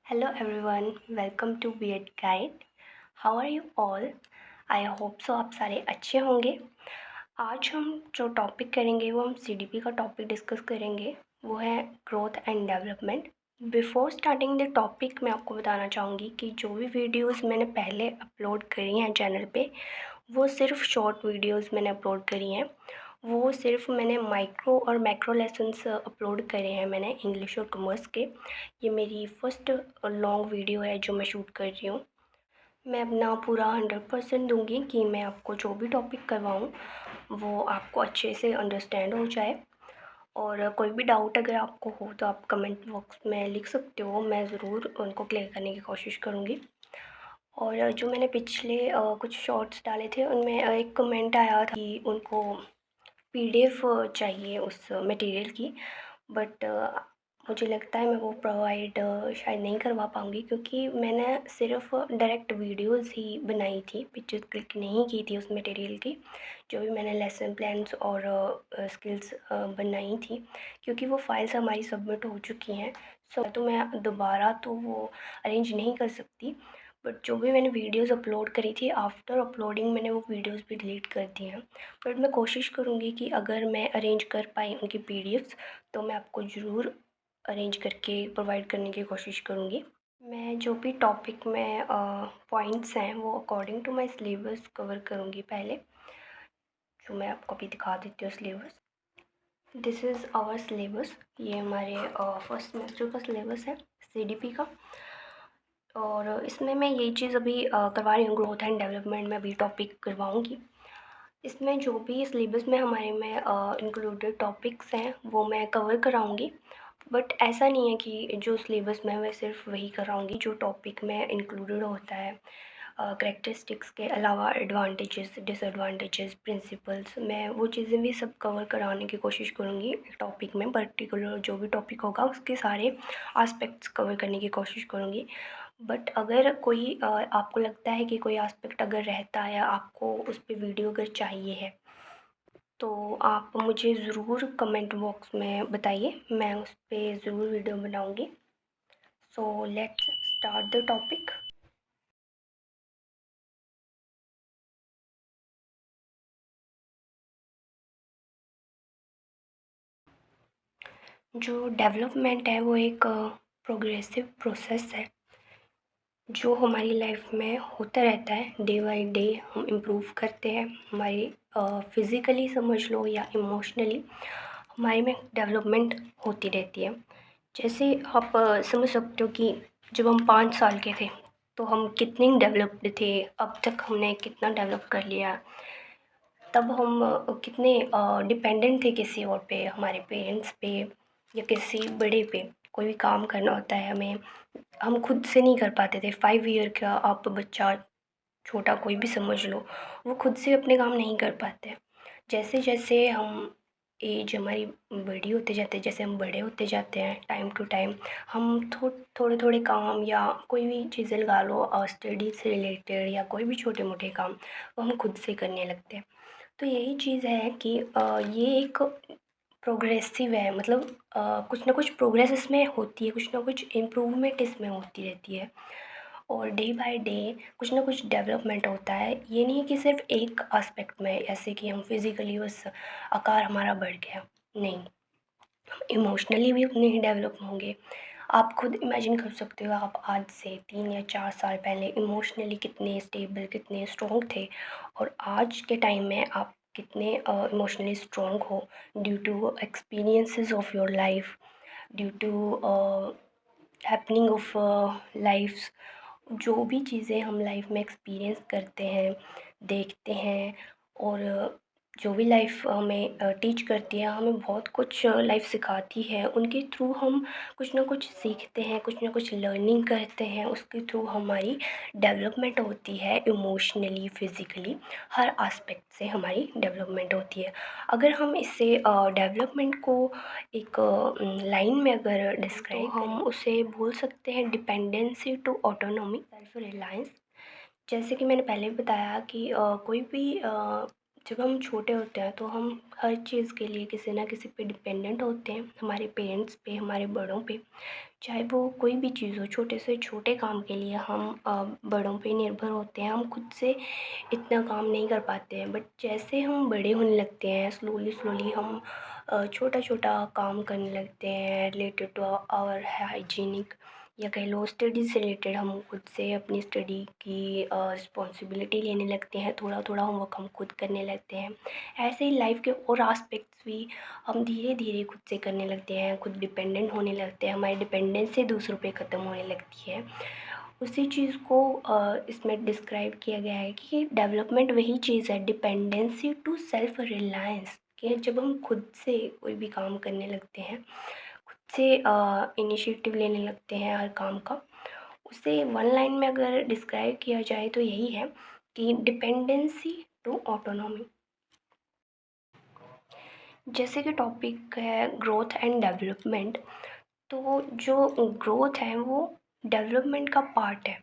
Hello everyone, welcome to Beard Guide. How are you all? I hope so आप सारे अच्छे होंगे। आज हम जो टॉपिक करेंगे वो हम CDP का टॉपिक डिस्कस करेंगे। वो है growth and development. Before starting the topic मैं आपको बताना चाहूँगी कि जो भी वीडियोस मैंने पहले अपलोड करी हैं चैनल पे वो सिर्फ शॉर्ट वीडियोस मैंने अपलोड करी हैं। वो सिर्फ मैंने माइक्रो और मैक्रो लेसन्स अपलोड करे हैं मैंने इंग्लिश और कॉमर्स के। ये मेरी फर्स्ट लॉन्ग वीडियो है जो मैं शूट कर रही हूँ। मैं अपना पूरा 100% दूँगी कि मैं आपको जो भी टॉपिक करवाऊँ वो आपको अच्छे से अंडरस्टैंड हो जाए। और कोई भी डाउट अगर आपको हो तो आप कमेंट बॉक्स में लिख सकते हो, मैं ज़रूर उनको क्लियर करने की कोशिश करूँगी। और जो मैंने पिछले कुछ शॉर्ट्स डाले थे उनमें एक कमेंट आया था कि उनको PDF चाहिए उस मटेरियल की, बट मुझे लगता है मैं वो प्रोवाइड शायद नहीं करवा पाऊँगी क्योंकि मैंने सिर्फ डायरेक्ट वीडियोस ही बनाई थी, पिक्चर्स क्लिक नहीं की थी उस मटेरियल की। जो भी मैंने लेसन प्लान्स और स्किल्स बनाई थी, क्योंकि वो फाइल्स हमारी सबमिट हो चुकी हैं, सो तो मैं दोबारा तो वो अरेंज नहीं कर सकती। बट जो भी मैंने वीडियोस अपलोड करी थी आफ्टर अपलोडिंग मैंने वो वीडियोस भी डिलीट कर दी हैं। बट मैं कोशिश करूँगी कि अगर मैं अरेंज कर पाई उनकी PDFs तो मैं आपको ज़रूर अरेंज करके प्रोवाइड करने की कोशिश करूँगी। मैं जो भी टॉपिक में पॉइंट्स हैं वो according to my syllabus cover करूँगी पहले, जो मैं आपको अभी दिखा देती हूँ syllabus. This is our syllabus. ये हमारे फर्स्ट सेमेस्टर का सिलेबस है CDP का। और इसमें मैं यही चीज़ अभी करवा रही हूँ, ग्रोथ एंड डेवलपमेंट में अभी टॉपिक करवाऊँगी। इसमें जो भी सिलेबस में हमारे में इंक्लूडेड टॉपिक्स हैं वो मैं कवर कराऊँगी। बट ऐसा नहीं है कि जो सिलेबस में मैं सिर्फ वही कराऊँगी जो टॉपिक में इंक्लूडेड होता है। करैक्टरिस्टिक्स के अलावा एडवांटेजेस, डिसएडवांटेजेस, प्रिंसिपल्स, मैं वो चीज़ें भी सब कवर कराने की कोशिश करूँगी टॉपिक में। पर्टिकुलर जो भी टॉपिक होगा उसके सारे एस्पेक्ट्स कवर करने की कोशिश करूँगी। बट अगर कोई आपको लगता है कि कोई एस्पेक्ट अगर रहता है या आपको उस पे वीडियो अगर चाहिए है तो आप मुझे ज़रूर कमेंट बॉक्स में बताइए, मैं उस पे ज़रूर वीडियो बनाऊँगी। So let's start the topic. जो डेवलपमेंट है वो एक प्रोग्रेसिव प्रोसेस है जो हमारी लाइफ में होता रहता है। डे बाय डे हम इम्प्रूव करते हैं, हमारी फिज़िकली समझ लो या इमोशनली हमारे में डेवलपमेंट होती रहती है। जैसे आप समझ सकते हो कि जब हम 5 साल के थे तो हम कितने डेवलप्ड थे, अब तक हमने कितना डेवलप कर लिया। तब हम कितने डिपेंडेंट थे किसी और पे, हमारे पेरेंट्स पे या किसी बड़े पे। कोई भी काम करना होता है हमें, हम खुद से नहीं कर पाते थे। 5 ईयर का आप बच्चा, छोटा कोई भी समझ लो, वो खुद से अपने काम नहीं कर पाते। जैसे जैसे हम एज हमारी बड़ी होते जाते हैं, जैसे हम बड़े होते जाते हैं टाइम टू टाइम, हम थोड़े थोड़े काम या कोई भी चीज़ें लगा लो स्टडी से रिलेटेड या कोई भी छोटे मोटे काम वो हम खुद से करने लगते हैं। तो यही चीज़ है कि ये एक प्रोग्रेसिव है, मतलब कुछ ना कुछ प्रोग्रेस इसमें होती है, कुछ ना कुछ इम्प्रूवमेंट इसमें होती रहती है। और डे बाय डे कुछ ना कुछ डेवलपमेंट होता है। ये नहीं है कि सिर्फ एक एस्पेक्ट में, ऐसे कि हम फिज़िकली बस आकार हमारा बढ़ गया, नहीं, इमोशनली भी उतने ही डेवलप होंगे। आप खुद इमेजिन कर सकते हो आप आज से 3 या 4 साल पहले इमोशनली कितने स्टेबल, कितने स्ट्रॉन्ग थे, और आज के टाइम में आप कितने इमोशनली स्ट्रॉन्ग हो due to experiences of your life, due to happening of lifes. जो भी चीज़ें हम लाइफ में एक्सपीरियंस करते हैं, देखते हैं, और जो भी लाइफ हमें टीच करती है, हमें बहुत कुछ लाइफ सिखाती है, उनके थ्रू हम कुछ ना कुछ सीखते हैं, कुछ ना कुछ लर्निंग करते हैं, उसके थ्रू हमारी डेवलपमेंट होती है इमोशनली, फिज़िकली, हर एस्पेक्ट से हमारी डेवलपमेंट होती है। अगर हम इससे डेवलपमेंट को एक लाइन में अगर डिस्क्राइब तो हम उसे बोल सकते हैं dependency to autonomy, self reliance. जैसे कि मैंने पहले भी बताया कि कोई भी जब हम छोटे होते हैं तो हम हर चीज़ के लिए किसी ना किसी पे डिपेंडेंट होते हैं, हमारे पेरेंट्स पे, हमारे बड़ों पे। चाहे वो कोई भी चीज़ हो, छोटे से छोटे काम के लिए हम बड़ों पे निर्भर होते हैं। हम खुद से इतना काम नहीं कर पाते हैं, बट जैसे हम बड़े होने लगते हैं स्लोली स्लोली हम छोटा छोटा काम करने लगते हैं रिलेटेड टू आवर हाइजीनिक, या कह लो स्टडी से रिलेटेड। हम खुद से अपनी स्टडी की रिस्पॉन्सिबिलिटी लेने लगते हैं, थोड़ा थोड़ा होमवर्क हम खुद करने लगते हैं। ऐसे ही लाइफ के और आस्पेक्ट्स भी हम धीरे धीरे खुद से करने लगते हैं, खुद डिपेंडेंट होने लगते हैं, हमारी डिपेंडेंसी दूसरों पे ख़त्म होने लगती है। उसी चीज़ को इसमें डिस्क्राइब किया गया है कि डेवलपमेंट वही चीज़ है, डिपेंडेंसी टू सेल्फ रिलायंस, कि जब हम खुद से कोई भी काम करने लगते हैं, खुद से इनिशिएटिव लेने लगते हैं हर काम का। उसे वन लाइन में अगर डिस्क्राइब किया जाए तो यही है कि डिपेंडेंसी टू ऑटोनॉमी। जैसे कि टॉपिक है ग्रोथ एंड डेवलपमेंट, तो जो ग्रोथ है वो डेवलपमेंट का पार्ट है।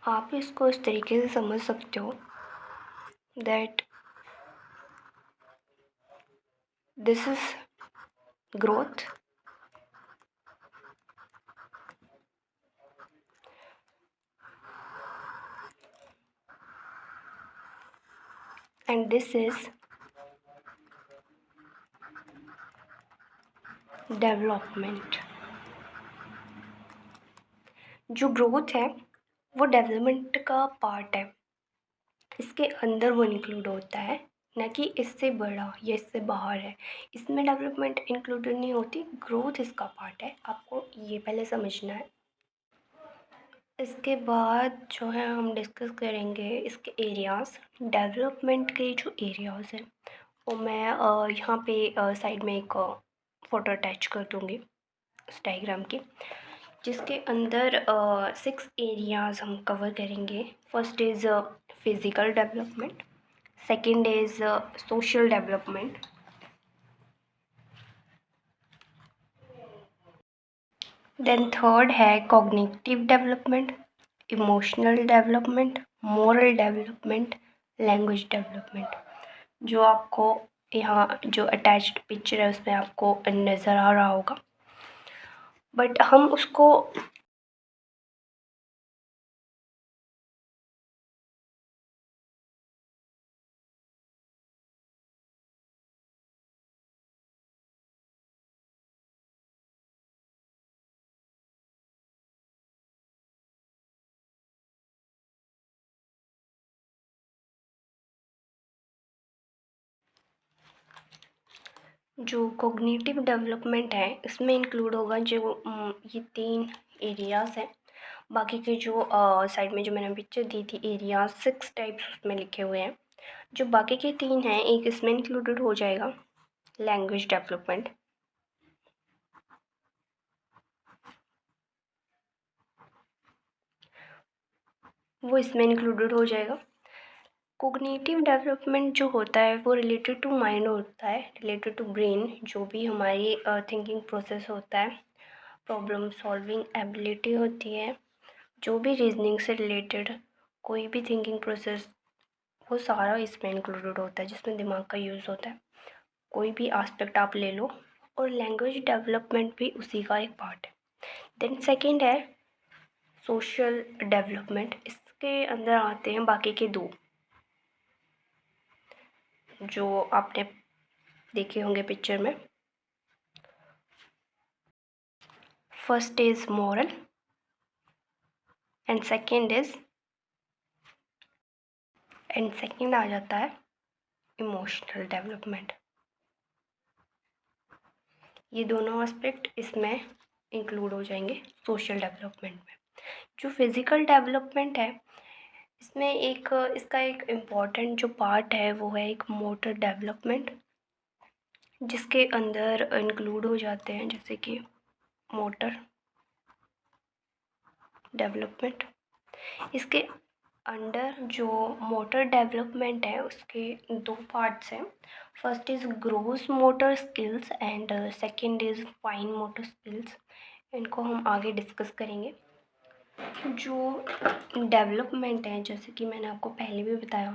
आप इसको इस तरीके से समझ सकते हो that this is growth and this is development. जो ग्रोथ है वो डेवलपमेंट का पार्ट है, इसके अंदर वो इंक्लूड होता है, ना कि इससे बड़ा या इससे बाहर है। इसमें डेवलपमेंट इंक्लूडेड नहीं होती, ग्रोथ इसका पार्ट है, आपको ये पहले समझना है। इसके बाद जो है हम डिस्कस करेंगे इसके एरियाज़, डेवलपमेंट के जो एरियाज़ हैं वो मैं यहाँ पे साइड में एक फ़ोटो अटैच कर दूँगी इस डायग्राम की, जिसके अंदर 6 एरियाज़ हम कवर करेंगे। First is physical development, second is social development, then third है cognitive development, emotional development, moral development, language development. जो आपको यहाँ जो अटैच्ड पिक्चर है उसमें आपको नज़र आ रहा होगा, बट हम उसको जो कॉग्निटिव डेवलपमेंट है इसमें इंक्लूड होगा जो ये 3 एरियाज़ हैं। बाकी के जो साइड में जो मैंने पिक्चर दी थी एरियाज 6 टाइप्स उसमें लिखे हुए हैं। जो बाकी के 3 हैं एक इसमें इंक्लूडेड हो जाएगा लैंग्वेज डेवलपमेंट, वो इसमें इंक्लूडेड हो जाएगा। कोग्निटिव डेवलपमेंट जो होता है वो रिलेटेड टू माइंड होता है, रिलेटेड टू ब्रेन, जो भी हमारी थिंकिंग प्रोसेस होता है, प्रॉब्लम सॉल्विंग एबिलिटी होती है, जो भी रीजनिंग से रिलेटेड कोई भी थिंकिंग प्रोसेस, वो सारा इसमें इंक्लूडेड होता है जिसमें दिमाग का यूज़ होता है। कोई भी एस्पेक्ट आप ले लो, और लैंग्वेज डेवलपमेंट भी उसी का एक पार्ट है। देन सेकंड है सोशल डेवलपमेंट, इसके अंदर आते हैं बाकी के 2 जो आपने देखे होंगे पिक्चर में। First is moral and second आ जाता है इमोशनल डेवलपमेंट। ये दोनों एस्पेक्ट इसमें इंक्लूड हो जाएंगे सोशल डेवलपमेंट में। जो फिज़िकल डेवलपमेंट है इसमें एक इसका एक इम्पॉर्टेंट जो पार्ट है वो है एक मोटर डेवलपमेंट, जिसके अंदर इंक्लूड हो जाते हैं जैसे कि मोटर डेवलपमेंट। इसके अंडर जो मोटर डेवलपमेंट है उसके 2 पार्ट्स हैं। First is gross motor skills and second is fine motor skills. इनको हम आगे डिस्कस करेंगे। जो डेवलपमेंट है जैसे कि मैंने आपको पहले भी बताया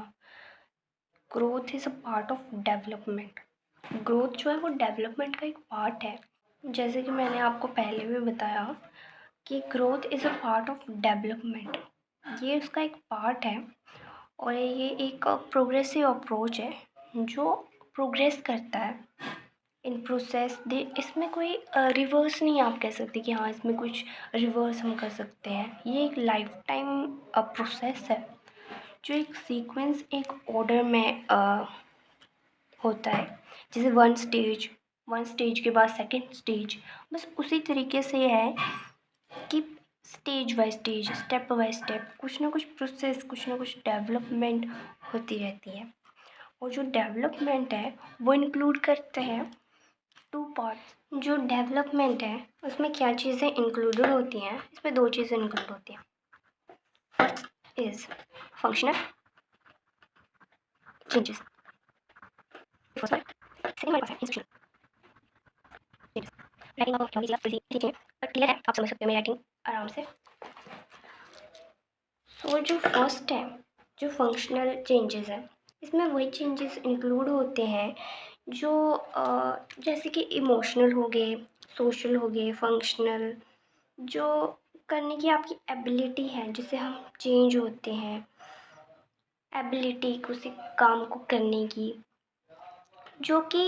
growth is a part of development. Growth जो है वो डेवलपमेंट का एक पार्ट है। जैसे कि मैंने आपको पहले भी बताया कि growth is a part of development, ये उसका एक पार्ट है। और ये एक प्रोग्रेसिव अप्रोच है जो प्रोग्रेस करता है इन प्रोसेस दे। इसमें कोई रिवर्स नहीं आप कह सकते कि हाँ इसमें कुछ रिवर्स हम कर सकते हैं। ये एक लाइफ टाइम प्रोसेस है जो एक सीक्वेंस एक ऑर्डर में होता है। जैसे वन स्टेज के बाद सेकंड स्टेज, बस उसी तरीके से है कि stage by stage, step by step कुछ ना कुछ प्रोसेस, कुछ ना कुछ डेवलपमेंट होती रहती है। और जो डेवलपमेंट है वो इंक्लूड करते हैं टू पार्ट्स। जो डेवलपमेंट है उसमें क्या चीज़ें इंक्लूडेड होती हैं? इसमें दो चीज़ें इंक्लूड होती हैं। First is functional changes, second हमारे पास है इंस्ट्रक्शनल चेंजेस। राइटिंग आप थोड़ी सी ठीक है बट क्लियर है, आप समझ सकते हो मेरी राइटिंग आराम से। सो जो फर्स्ट है, जो फंक्शनल चेंजेस है, इसमें वही चेंजेस इंक्लूड होते हैं जो जैसे कि इमोशनल हो गए, सोशल हो गए, फंक्शनल, जो करने की आपकी एबिलिटी है जिससे हम चेंज होते हैं, एबिलिटी किसी काम को करने की, जो कि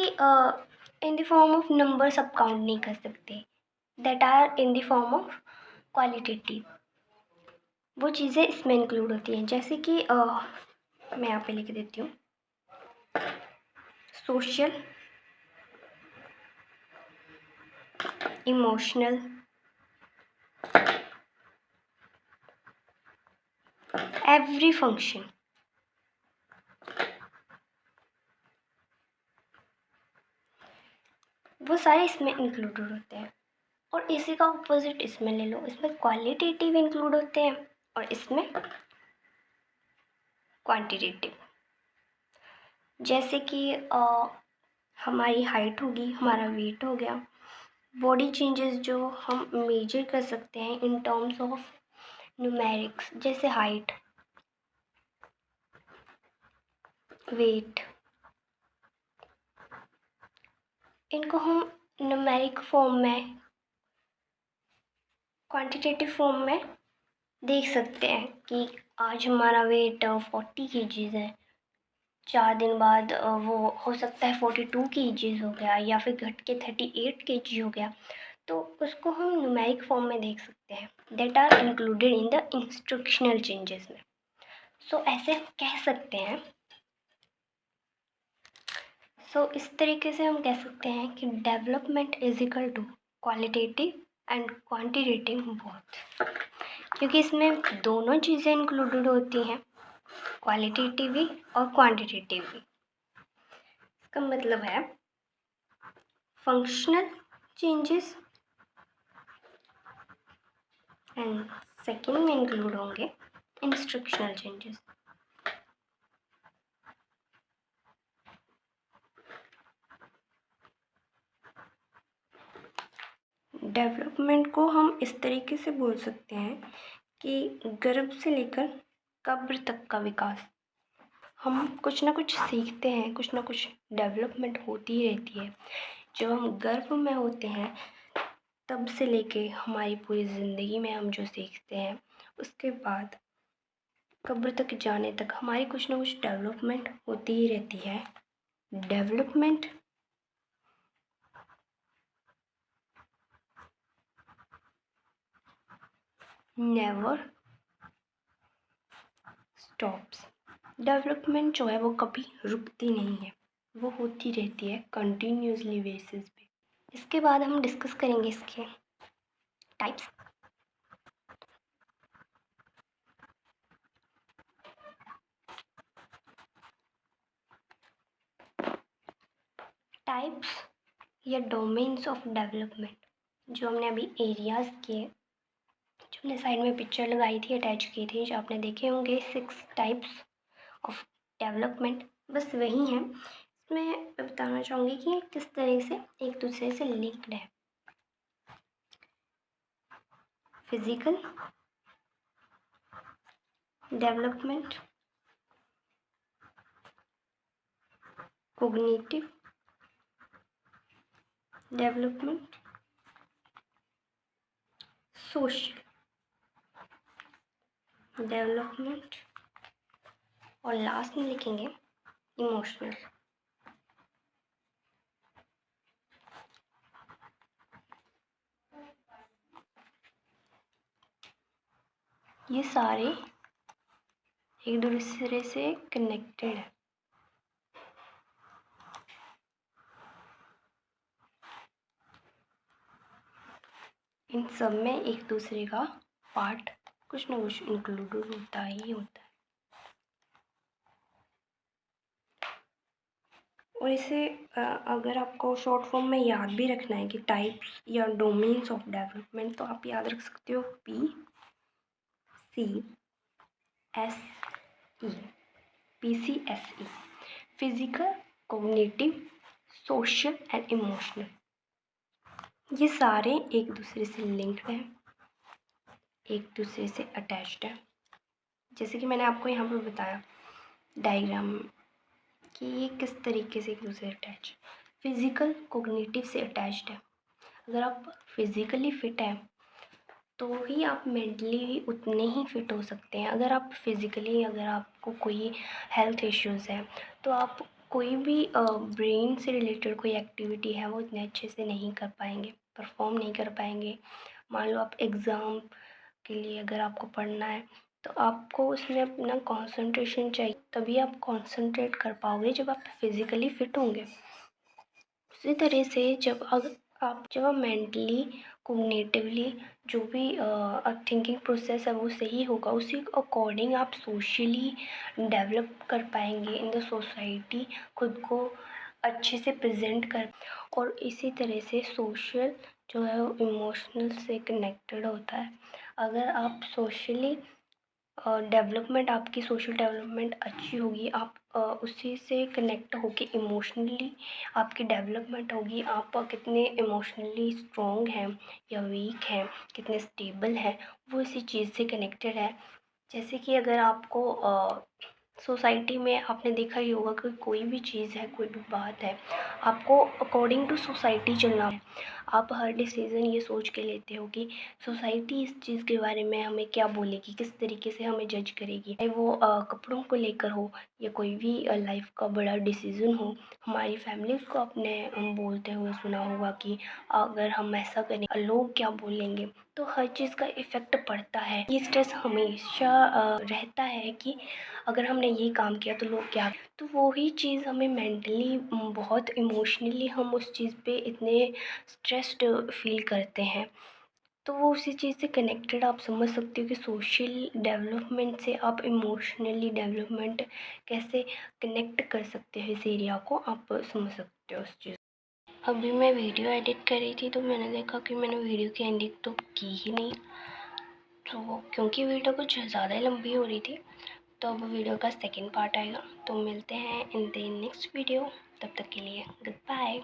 in the form of numbers आप काउंट नहीं कर सकते, that are in the form of qualitative. वो चीज़ें इसमें इंक्लूड होती हैं। जैसे कि मैं यहाँ पे लिख देती हूँ, सोशल, इमोशनल, एवरी फंक्शन, वो सारे इसमें इंक्लूडेड होते हैं। और इसी का ऑपोजिट इसमें ले लो, इसमें क्वालिटेटिव इंक्लूड होते हैं और इसमें क्वांटिटेटिव। जैसे कि हमारी हाइट होगी, हमारा वेट हो गया, बॉडी चेंजेस जो हम मेजर कर सकते हैं इन टर्म्स ऑफ न्यूमेरिक्स, जैसे हाइट, वेट, इनको हम न्यूमेरिक फॉर्म में, क्वांटिटेटिव फॉर्म में देख सकते हैं कि आज हमारा वेट 40 केजीज़ है, 4 दिन बाद वो हो सकता है 42 केजीज़ हो गया या फिर घट के 38 केजी हो गया। तो उसको हम न्यूमेरिक फॉर्म में देख सकते हैं, that are included in the instructional changes में। सो ऐसे कह सकते हैं। सो इस तरीके से हम कह सकते हैं कि development is equal to qualitative and quantitative both, क्योंकि इसमें दोनों चीज़ें इंक्लूडेड होती हैं, क्वालिटेटिव भी और क्वांटिटेटिव भी। इसका मतलब है फंक्शनल चेंजेस एंड सेकेंड में इंक्लूड होंगे इंस्ट्रक्शनल चेंजेस। डेवलपमेंट को हम इस तरीके से बोल सकते हैं कि गर्भ से लेकर कब्र तक का विकास। हम कुछ ना कुछ सीखते हैं, कुछ ना कुछ डेवलपमेंट होती ही रहती है। जब हम गर्भ में होते हैं तब से लेके हमारी पूरी ज़िंदगी में हम जो सीखते हैं, उसके बाद कब्र तक जाने तक हमारी कुछ ना कुछ डेवलपमेंट होती ही रहती है। Development never stops. डेवलपमेंट जो है वो कभी रुकती नहीं है, वो होती रहती है कंटिन्यूसली बेसिस पे। इसके बाद हम डिस्कस करेंगे इसके टाइप्स। टाइप्स या डोमेन्स ऑफ डेवलपमेंट, जो हमने अभी एरियाज़ किए, जो हमने साइड में पिक्चर लगाई थी, अटैच की थी, जो आपने देखे होंगे 6 टाइप्स ऑफ डेवलपमेंट, बस वही हैं। इसमें मैं बताना चाहूँगी कि किस तरह से एक दूसरे से लिंक्ड है। Physical development, cognitive development, social development और लास्ट में लिखेंगे इमोशनल। ये सारे एक दूसरे से कनेक्टेड है। इन सब में एक दूसरे का पार्ट कुछ ना कुछ इंक्लूडेड होता ही होता है। और इसे अगर आपको शॉर्ट फॉर्म में याद भी रखना है कि टाइप्स या डोमेन्स ऑफ डेवलपमेंट, तो आप याद रख सकते हो PCSE, physical, cognitive, social and emotional. ये सारे एक दूसरे से लिंक्ड हैं, एक दूसरे से अटैच्ड है। जैसे कि मैंने आपको यहाँ पर बताया डायग्राम कि ये किस तरीके से एक दूसरे से अटैच। फिजिकल कॉग्निटिव से अटैच्ड है। अगर आप फिज़िकली फ़िट हैं तो ही आप मेंटली उतने ही फिट हो सकते हैं। अगर आपको कोई हेल्थ इश्यूज़ है तो आप कोई भी ब्रेन से रिलेटेड कोई एक्टिविटी है वो इतने अच्छे से नहीं कर पाएंगे, परफॉर्म नहीं कर पाएंगे। मान लो आप एग्ज़ाम के लिए अगर आपको पढ़ना है तो आपको उसमें अपना कंसंट्रेशन चाहिए, तभी आप कंसंट्रेट कर पाओगे जब आप फिज़िकली फ़िट होंगे। उसी तरह से जब मेंटली कोग्निटिवली जो भी थिंकिंग प्रोसेस है वो सही होगा, उसी अकॉर्डिंग आप सोशली डेवलप कर पाएंगे इन द सोसाइटी, खुद को अच्छे से प्रेजेंट कर। और इसी तरह से सोशल जो है वो इमोशनल से कनेक्टेड होता है। अगर आप सोशली आपकी सोशल डेवलपमेंट अच्छी होगी, आप उसी से कनेक्ट होके इमोशनली आपकी डेवलपमेंट होगी। आप कितने इमोशनली स्ट्रॉन्ग हैं या वीक हैं, कितने स्टेबल हैं, वो इसी चीज़ से कनेक्टेड है। जैसे कि अगर आपको सोसाइटी में आपने देखा ही होगा कि कोई भी चीज़ है, कोई भी बात है, आपको अकॉर्डिंग टू सोसाइटी चलना है। आप हर डिसीज़न ये सोच के लेते हो कि सोसाइटी इस चीज़ के बारे में हमें क्या बोलेगी, किस तरीके से हमें जज करेगी। चाहे वो कपड़ों को लेकर हो या कोई भी लाइफ का बड़ा डिसीज़न हो। हमारी फैमिली को आपने बोलते हुए सुना होगा कि अगर हम ऐसा करें लोग क्या बोलेंगे। तो हर चीज़ का इफ़ेक्ट पड़ता है। ये स्ट्रेस हमेशा रहता है कि अगर हमने ये काम किया तो लोग क्या। तो वही चीज़ हमें मेंटली बहुत इमोशनली हम उस चीज़ पे इतने स्ट्रेस्ड फील करते हैं। तो वो उसी चीज़ से कनेक्टेड आप समझ सकते हो कि सोशल डेवलपमेंट से आप इमोशनली डेवलपमेंट कैसे कनेक्ट कर सकते हो। इस एरिया को आप समझ सकते हो उस चीज़। अभी मैं वीडियो एडिट कर रही थी तो मैंने देखा कि मैंने वीडियो की एडिट तो की ही नहीं, तो क्योंकि वीडियो कुछ ज़्यादा ही लंबी हो रही थी। तो अब वीडियो का सेकंड पार्ट आएगा, तो मिलते हैं इन द नेक्स्ट वीडियो। तब तक के लिए गुड बाय।